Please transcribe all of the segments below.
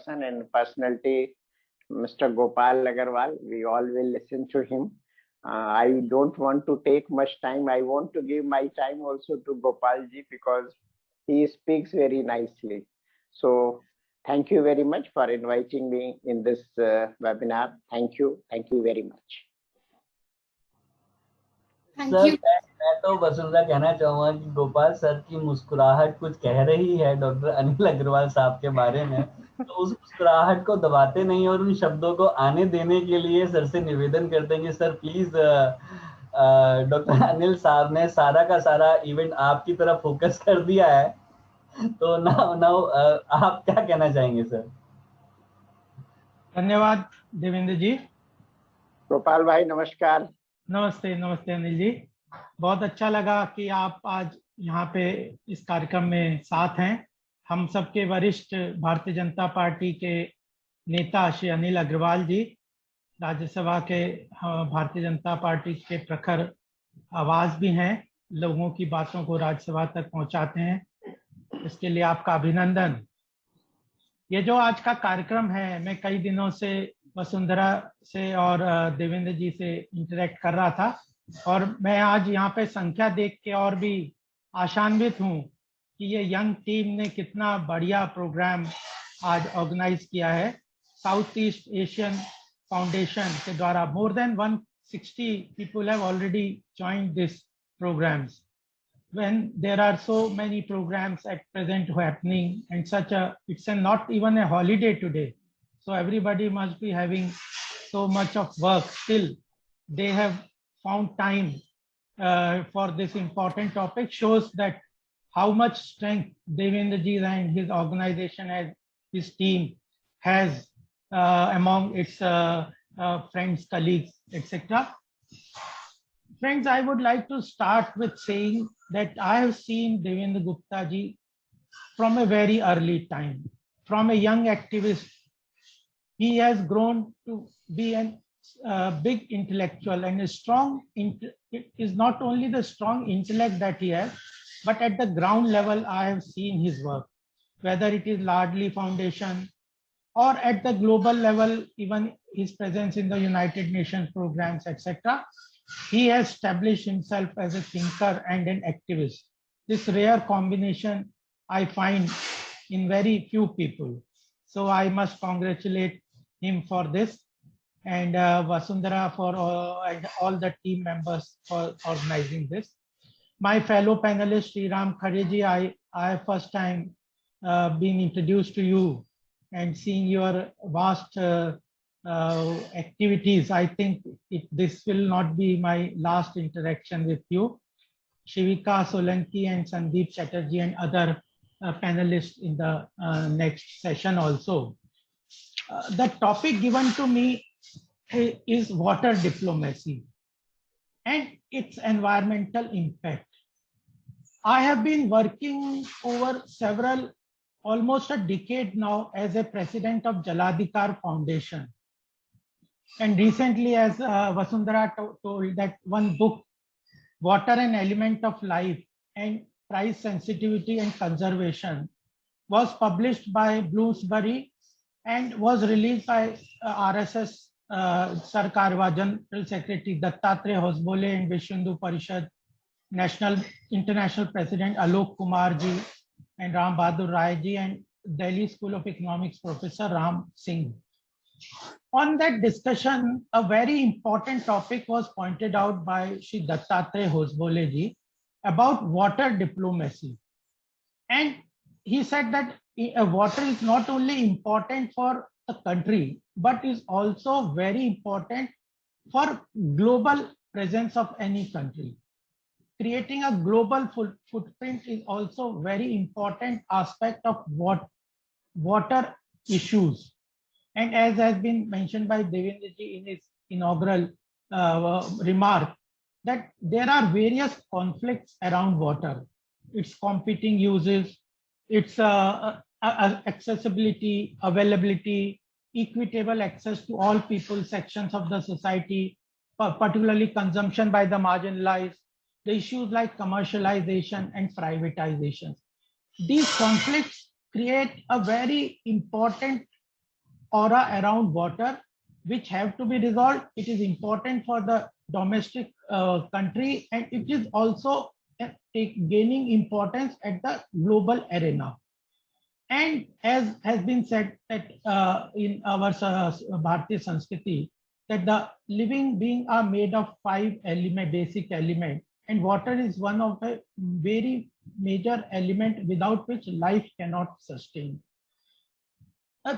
person and personality, Mr. Gopal Agarwal. We all will listen to him. I don't want to take much time. I want to give my time also to Gopal ji because he speaks very nicely. So thank you very much for inviting me in this webinar. Thank you. Thank you very much. Sir मैं तो वसुंधरा कहना चाहूंगा कि Gopal sir की मुस्कुराहट कुछ कह रही है डॉक्टर अनिल अग्रवाल साहब के बारे में, तो उस मुस्कुराहट को दबाते नहीं और उन शब्दों को आने देने के लिए सर से निवेदन करते हैं कि सर प्लीज डॉक्टर अनिल साहब ने सारा का सारा इवेंट आपकी तरफ फोकस कर दिया है, तो नाउ आप क्या कहना चाहेंगे सर? धन्यवाद देवेंद्र जी। गोपाल भाई नमस्कार। नमस्ते नमस्ते अनिल जी, बहुत अच्छा लगा कि आप आज यहाँ पे इस कार्यक्रम में साथ हैं। हम सबके वरिष्ठ भारतीय जनता पार्टी के नेता श्री अनिल अग्रवाल जी, राज्यसभा के भारतीय जनता पार्टी के प्रखर आवाज भी हैं, लोगों की बातों को राज्यसभा तक पहुंचाते हैं, इसके लिए आपका अभिनंदन। ये जो आज का कार्यक्रम है, मैं कई दिनों से वसुंधरा से और देवेंद्र जी से इंटरेक्ट कर रहा था और मैं आज यहाँ पे संख्या देख के और भी आशान्वित हूँ कि ये यंग टीम ने कितना बढ़िया प्रोग्राम आज ऑर्गेनाइज किया है। साउथ ईस्ट एशियन फाउंडेशन के द्वारा more than 160 people have already joined this programs. When there are so many programs at present happening and such a, it's not even a holiday today, so everybody must be having so much of work. Still they have found time for this important topic, shows that how much strength Devendra ji and his organization and his team has among its friends, colleagues, etc. Friends, I would like to start with saying that I have seen Devendra Gupta ji from a very early time. From a young activist, he has grown to be a big intellectual and a strong. It is not only the strong intellect that he has, but at the ground level, I have seen his work, whether it is Lardli Foundation or at the global level, even his presence in the United Nations programs, etc. He has established himself as a thinker and an activist. This rare combination I find in very few people. So I must congratulate him for this, and Vasundhara for and all the team members for organizing this. My fellow panelist, Sriram Khareji, I first time been introduced to you and seeing your vast activities. I think this will not be my last interaction with you. Shivika Solanki and Sandeep Chatterjee and other panelists in the next session also. The topic given to me is water diplomacy and its environmental impact. I have been working over almost a decade now as a president of Jaladhikar Foundation. And recently, as Vasundhara told, that one book, Water an Element of Life and Price Sensitivity and Conservation, was published by Bloomsbury and was released by RSS Sarkarwa General Secretary Dattatreya Hosbole and Vishnu Parishad International President Alok Kumar ji and Ram Bahadur Rai ji and Delhi School of Economics Professor Ram Singh. On that discussion, a very important topic was pointed out by Shri Dattatreya Hosbole ji about water diplomacy. And he said that water is not only important for the country, but is also very important for global presence of any country. Creating a global footprint is also very important aspect of water issues. And as has been mentioned by Devendra ji in his inaugural remark, that there are various conflicts around water, its competing uses, its accessibility, availability, equitable access to all people, sections of the society, particularly consumption by the marginalized, the issues like commercialization and privatization. These conflicts create a very important aura around water which have to be resolved. It is important for the domestic country, and it is also gaining importance at the global arena. And as has been said that in our Bharatiya Sanskriti, that the living beings are made of 5 basic elements, and water is one of the very major element without which life cannot sustain.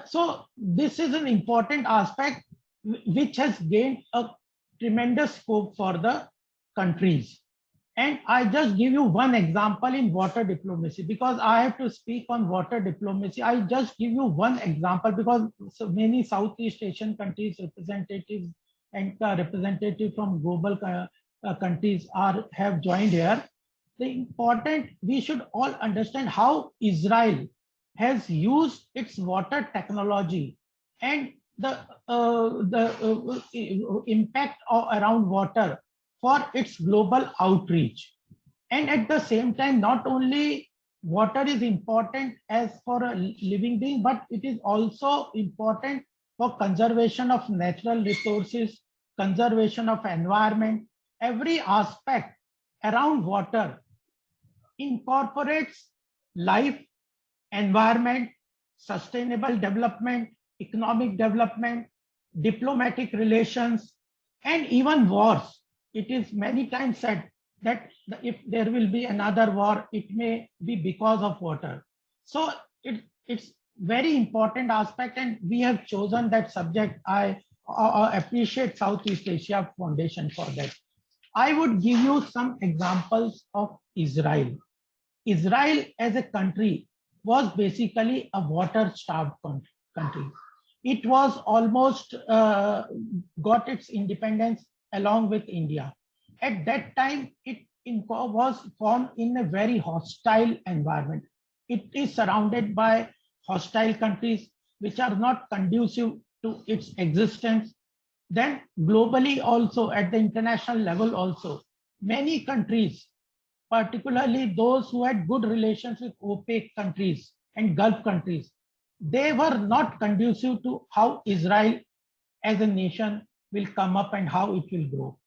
So this is an important aspect which has gained a tremendous scope for the countries. And I just give you one example in water diplomacy, because I have to speak on water diplomacy. I just give you one example because so many Southeast Asian countries representatives and representatives from global countries have joined here. The important, we should all understand how Israel has used its water technology and the impact around water for its global outreach. And at the same time, not only water is important as for a living being, but it is also important for conservation of natural resources, conservation of environment. Every aspect around water incorporates life, environment, sustainable development, economic development, diplomatic relations, and even wars. It is many times said that if there will be another war, it may be because of water. So it's very important aspect, and we have chosen that subject. I appreciate Southeast Asia Foundation for that. I would give you some examples of Israel. Israel as a country was basically a water-starved country. It was almost got its independence along with India. At that time, it was formed in a very hostile environment. It is surrounded by hostile countries which are not conducive to its existence. Then globally also, at the international level also, many countries, particularly those who had good relations with OPEC countries and Gulf countries, they were not conducive to how Israel as a nation will come up and how it will grow.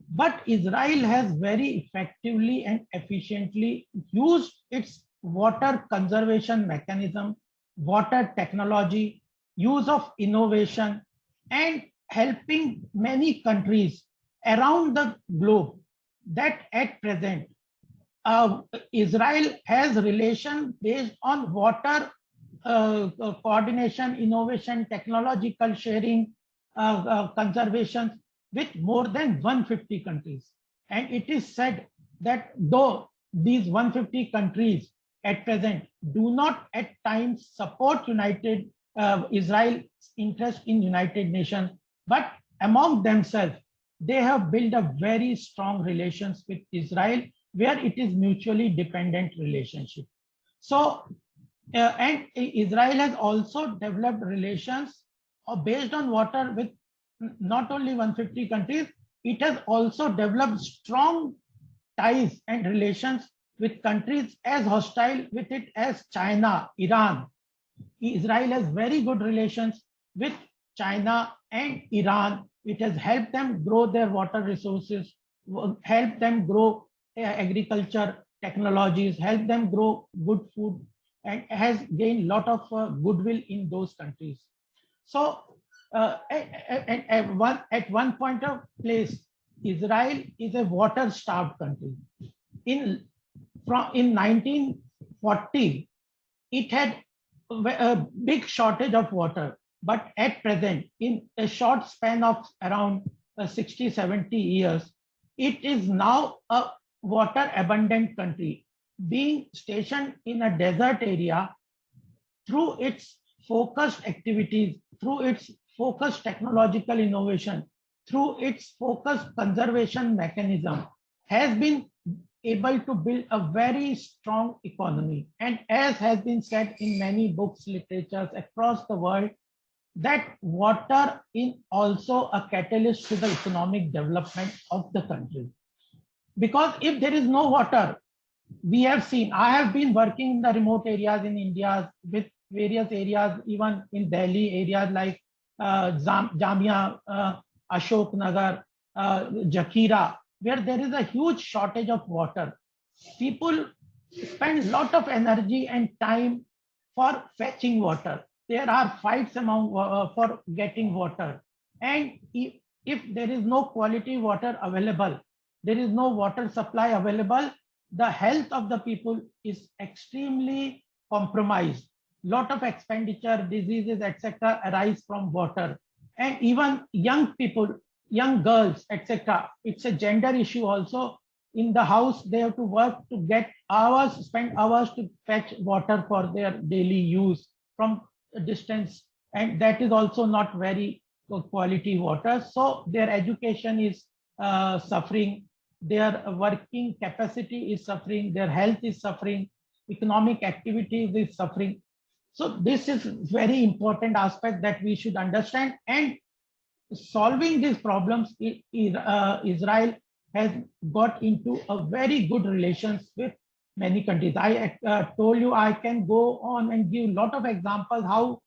But Israel has very effectively and efficiently used its water conservation mechanism, water technology, use of innovation, and helping many countries around the globe that at present Israel has relation based on water coordination, innovation, technological sharing, conservation with more than 150 countries. And it is said that though these 150 countries at present do not at times support Israel's interest in United Nations, but among themselves, they have built a very strong relations with Israel, where it is mutually dependent relationship. So, and Israel has also developed relations based on water with not only 150 countries, it has also developed strong ties and relations with countries as hostile with it as China, Iran. Israel has very good relations with China and Iran. It has helped them grow their water resources, helped them grow agriculture technologies, helped them grow good food, and has gained a lot of goodwill in those countries. So at one point of place, Israel is a water-starved country. In 1940, it had a big shortage of water, but at present, in a short span of around 60, 70 years, it is now a water abundant country, being stationed in a desert area. Through its focused activities, through its focused technological innovation, through its focused conservation mechanism, has been able to build a very strong economy. And as has been said in many books, literatures across the world, that water is also a catalyst to the economic development of the country. Because if there is no water, we have seen, I have been working in the remote areas in India with various areas, even in Delhi, areas like Jamia, Ashok Nagar, Jakira, where there is a huge shortage of water. People spend a lot of energy and time for fetching water. There are fights among for getting water, and if there is no quality water available, there is no water supply available, the health of the people is extremely compromised. Lot of expenditure, diseases, etc. arise from water. And even young people, young girls, etc. It's a gender issue also. In the house, they have to work to get hours, spend hours to fetch water for their daily use from a distance. And that is also not very quality water. So their education is suffering, their working capacity is suffering, their health is suffering, economic activities is suffering. So this is very important aspect that we should understand. And solving these problems, Israel has got into a very good relations with many countries. I told you I can go on and give a lot of examples how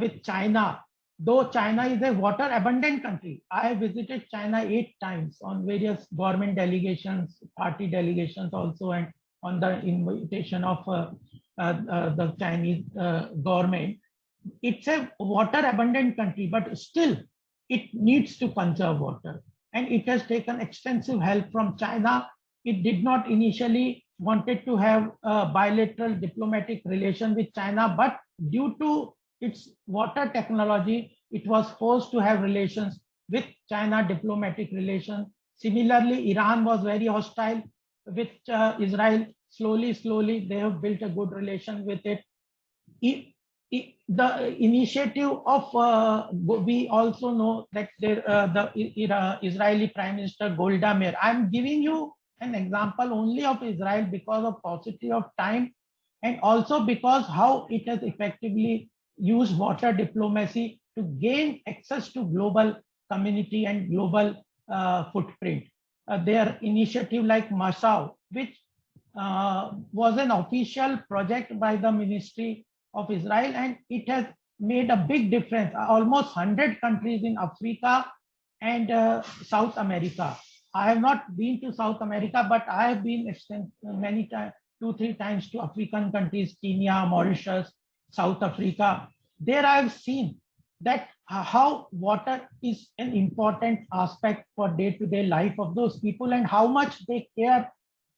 with China, though China is a water abundant country. I have visited China 8 times on various government delegations, party delegations also, and on the invitation of the Chinese government. It's a water abundant country, but still it needs to conserve water. And it has taken extensive help from China. It did not initially wanted to have a bilateral diplomatic relation with China, but due to its water technology, it was forced to have relations with China, diplomatic relations. Similarly, Iran was very hostile with Israel. Slowly, they have built a good relation with it. The initiative of, we also know that the Israeli Prime Minister Golda Meir, I'm giving you an example only of Israel because of paucity of time, and also because how it has effectively used water diplomacy to gain access to global community and global footprint. Their initiative like Masao, which was an official project by the Ministry of Israel, and it has made a big difference. Almost 100 countries in Africa and South America. I have not been to South America, but I have been many times, 2-3 times to African countries, Kenya, Mauritius, South Africa. There I have seen that how water is an important aspect for day-to-day life of those people, and how much they care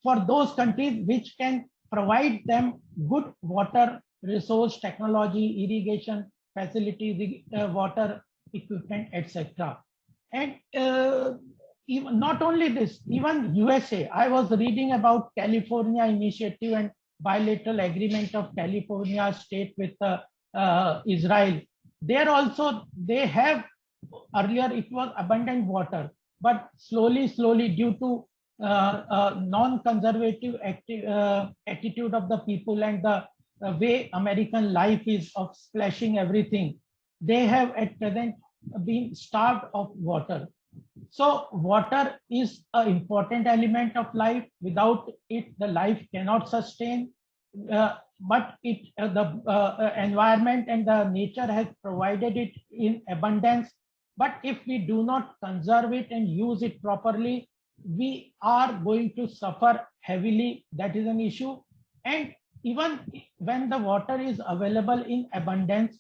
for those countries which can provide them good water resource, technology, irrigation facilities, water equipment, etc. And even not only this, even USA. I was reading about California initiative and bilateral agreement of California state with Israel. There also they have, earlier it was abundant water, but slowly due to non-conservative attitude of the people and the way American life is of splashing everything, they have at present been starved of water. So water is an important element of life. Without it, the life cannot sustain. But the environment and the nature has provided it in abundance. But if we do not conserve it and use it properly, we are going to suffer heavily. That is an issue. And even when the water is available in abundance,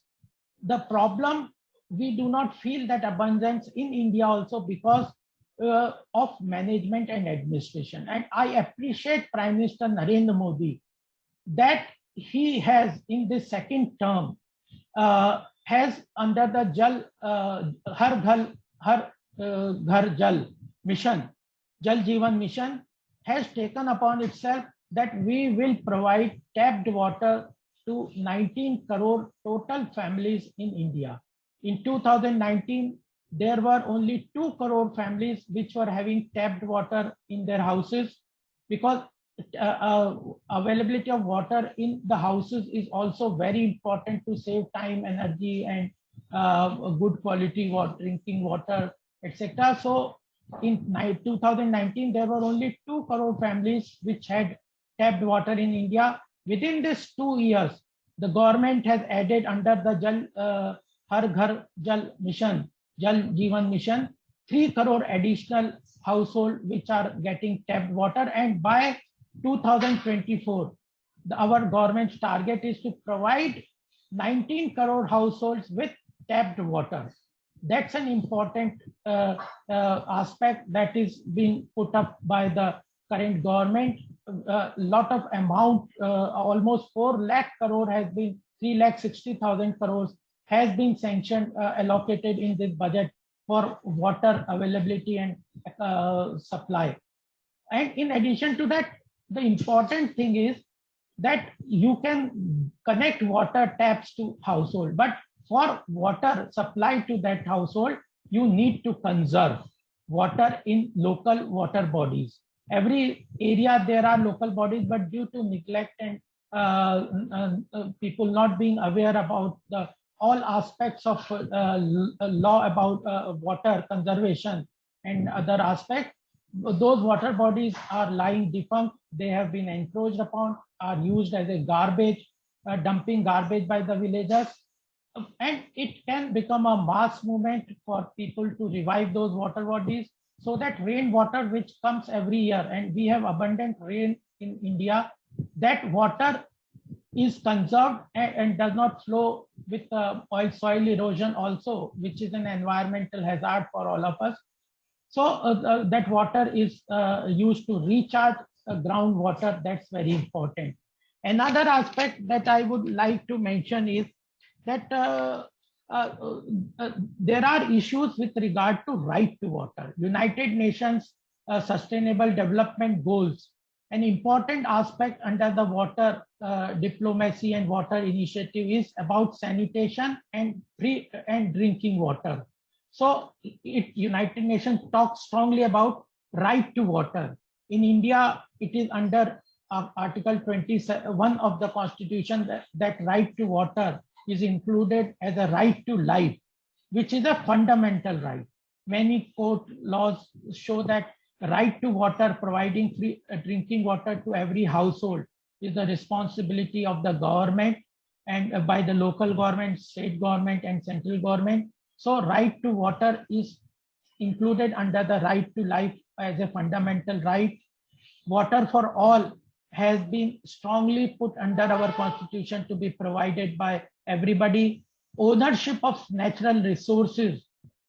the problem, we do not feel that abundance in India also because of management and administration. And I appreciate Prime Minister Narendra Modi that he has in this second term has under the Har Ghar Jal mission, Jal Jeevan mission, has taken upon itself that we will provide tapped water to 19 crore total families in India. In 2019, there were only 2 crore families which were having tapped water in their houses, because availability of water in the houses is also very important to save time, energy, and good quality water, drinking water, etc. So in 2019, there were only 2 crore families which had tapped water in India. Within these 2 years, the government has added under the Har Ghar Jal Mission, Jal Jeevan Mission, 3 crore additional household which are getting tapped water, and by 2024, our government's target is to provide 19 crore households with tapped water. That's an important aspect that is being put up by the current government. Lot of amount, almost 4 lakh crore has been, 3,60,000 crores has been sanctioned, allocated in this budget for water availability and supply. And in addition to that, the important thing is that you can connect water taps to household, but for water supply to that household, you need to conserve water in local water bodies. Every area there are local bodies, but due to neglect and people not being aware about the all aspects of law about water conservation and other aspects, those water bodies are lying defunct. They have been encroached upon, are used as a garbage, dumping garbage by the villagers. And it can become a mass movement for people to revive those water bodies, so that rainwater which comes every year, and we have abundant rain in India, that water is conserved and does not flow with soil erosion also, which is an environmental hazard for all of us. So that water is used to recharge groundwater. That's very important. Another aspect that I would like to mention is that there are issues with regard to right to water. United Nations Sustainable Development Goals, an important aspect under the water diplomacy and water initiative is about sanitation and drinking water. So United Nations talks strongly about right to water. In India, it is under Article 21 of the Constitution that right to water is included as a right to life, which is a fundamental right. Many court laws show that right to water, providing free drinking water to every household, is the responsibility of the government and by the local government, state government, and central government. So right to water is included under the right to life as a fundamental right. Water for all has been strongly put under our Constitution to be provided by everybody. Ownership of natural resources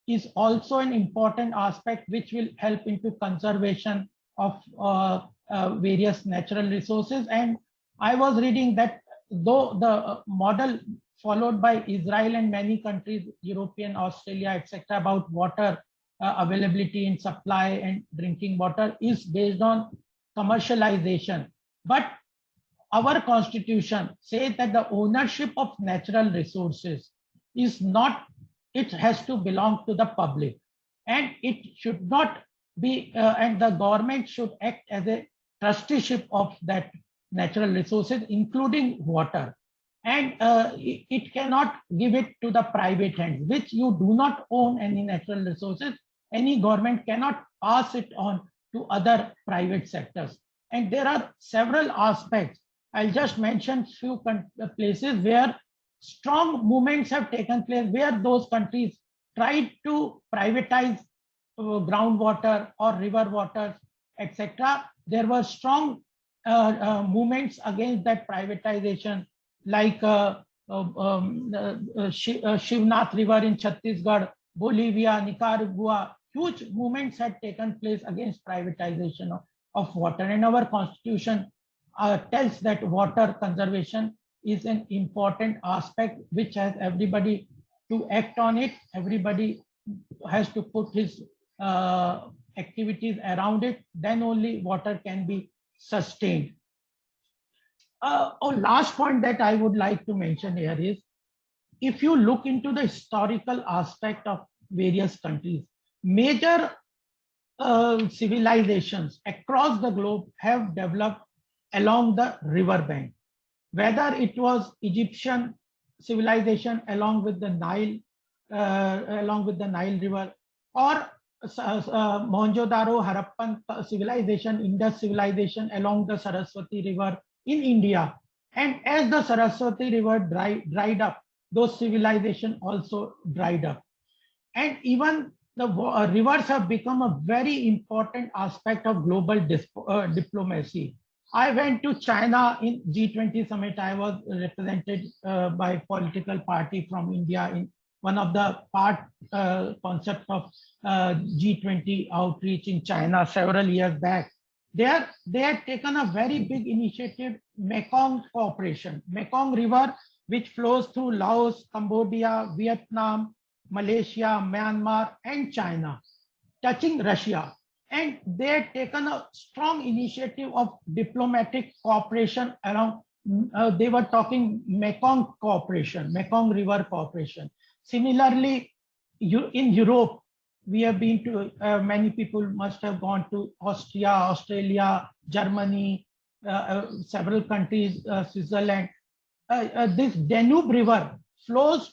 is also an important aspect which will help into conservation of various natural resources. And I was reading that though the model followed by Israel and many countries, European, Australia, etc., about water availability and supply and drinking water is based on commercialization. But our Constitution says that the ownership of natural resources is not, it has to belong to the public, and it should not be, and the government should act as a trusteeship of that natural resources, including water. And it cannot give it to the private hands, which you do not own any natural resources. Any government cannot pass it on to other private sectors. And there are several aspects. I'll just mention few places where strong movements have taken place, where those countries tried to privatize groundwater or river waters, etc. There were strong movements against that privatization, like Shivnath River in Chhattisgarh, Bolivia, Nicaragua. Huge movements had taken place against privatization of water. And our Constitution tells that water conservation is an important aspect which has everybody to act on it. Everybody has to put his activities around it. Then only water can be sustained. Last point that I would like to mention here is, if you look into the historical aspect of various countries, major civilizations across the globe have developed along the river bank. Whether it was Egyptian civilization along with the Nile River, or Mohenjo-daro, Harappan civilization, Indus civilization along the Saraswati River in India, And as the Saraswati River dried up, those civilizations also dried up. And even the rivers have become a very important aspect of global diplomacy. I went to China in G20 summit. I was represented by political party from India in one of the concept of G20 outreach in China several years back. They had taken a very big initiative, Mekong cooperation. Mekong River, which flows through Laos, Cambodia, Vietnam, Malaysia, Myanmar, and China, touching Russia. And they had taken a strong initiative of diplomatic cooperation around, they were talking Mekong cooperation, Mekong River cooperation. Similarly, in Europe, we have been to, many people must have gone to Austria, Australia, Germany, several countries, Switzerland. This Danube River flows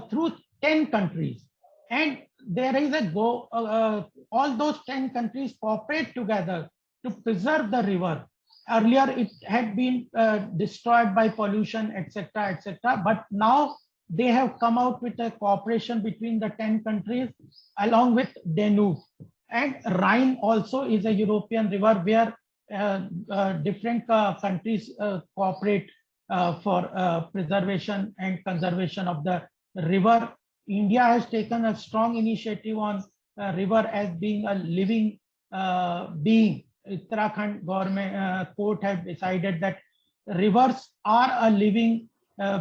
through 10 countries. And there is a all those 10 countries cooperate together to preserve the river. Earlier, it had been destroyed by pollution, etc., etc. But now they have come out with a cooperation between the 10 countries along with Danube. And Rhine also is a European river where different countries cooperate for preservation and conservation of the river. India has taken a strong initiative on river as being a living being. Uttarakhand government court have decided that rivers are a living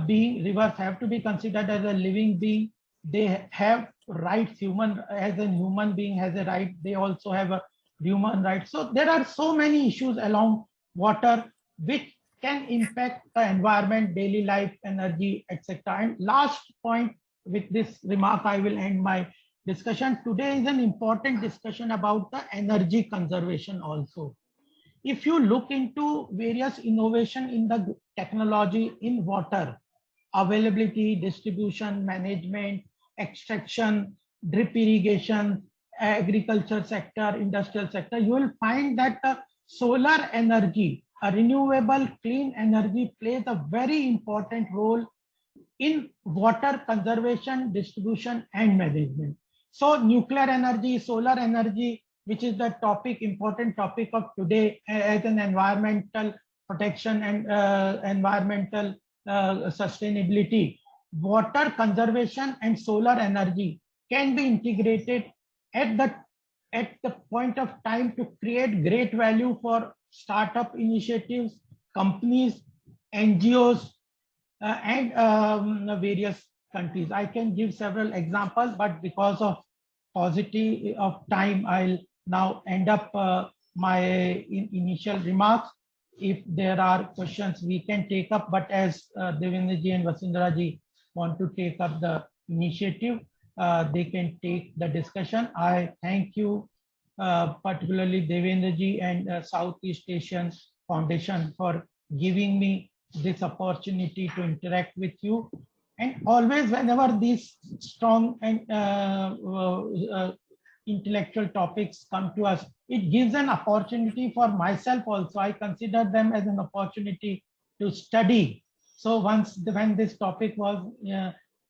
being. Rivers have to be considered as a living being. They have rights. As a human being has a right, they also have a human right. So there are so many issues along water which can impact the environment, daily life, energy, etc. And last point, with this remark, I will end my discussion. Today is an important discussion about the energy conservation also. If you look into various innovation in the technology in water, availability, distribution, management, extraction, drip irrigation, agriculture sector, industrial sector, you will find that the solar energy, a renewable clean energy, plays a very important role in water conservation, distribution, and management. So nuclear energy, solar energy, which is the important topic of today as an environmental protection and environmental sustainability, water conservation and solar energy can be integrated at the point of time to create great value for startup initiatives, companies, NGOs, and various countries. I can give several examples, but because of paucity of time, I'll now end up my initial remarks. If there are questions, we can take up, but as Devendra ji and Vasundhara ji want to take up the initiative, they can take the discussion. I thank you, particularly Devendra ji and Southeast Asian Foundation for giving me this opportunity to interact with you. And always, whenever these strong and intellectual topics come to us, it gives an opportunity for myself also. I consider them as an opportunity to study. So when this topic was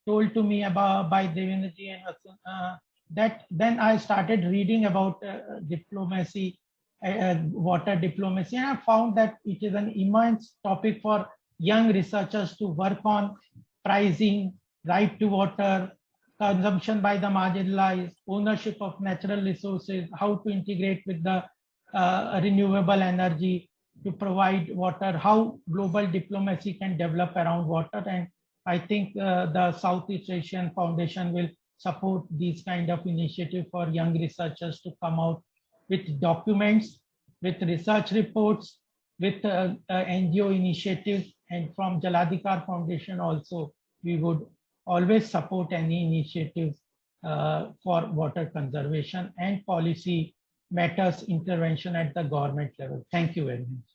told to me by Devendra ji and then I started reading about diplomacy, water diplomacy, and I found that it is an immense topic for young researchers to work on. Pricing, right to water, consumption by the marginalized, ownership of natural resources, how to integrate with the renewable energy to provide water, how global diplomacy can develop around water. And I think the Southeast Asian Foundation will support these kind of initiative for young researchers to come out with documents, with research reports, with NGO initiatives. And from Jaladhikar Foundation also, we would always support any initiatives for water conservation and policy matters intervention at the government level. Thank you very much.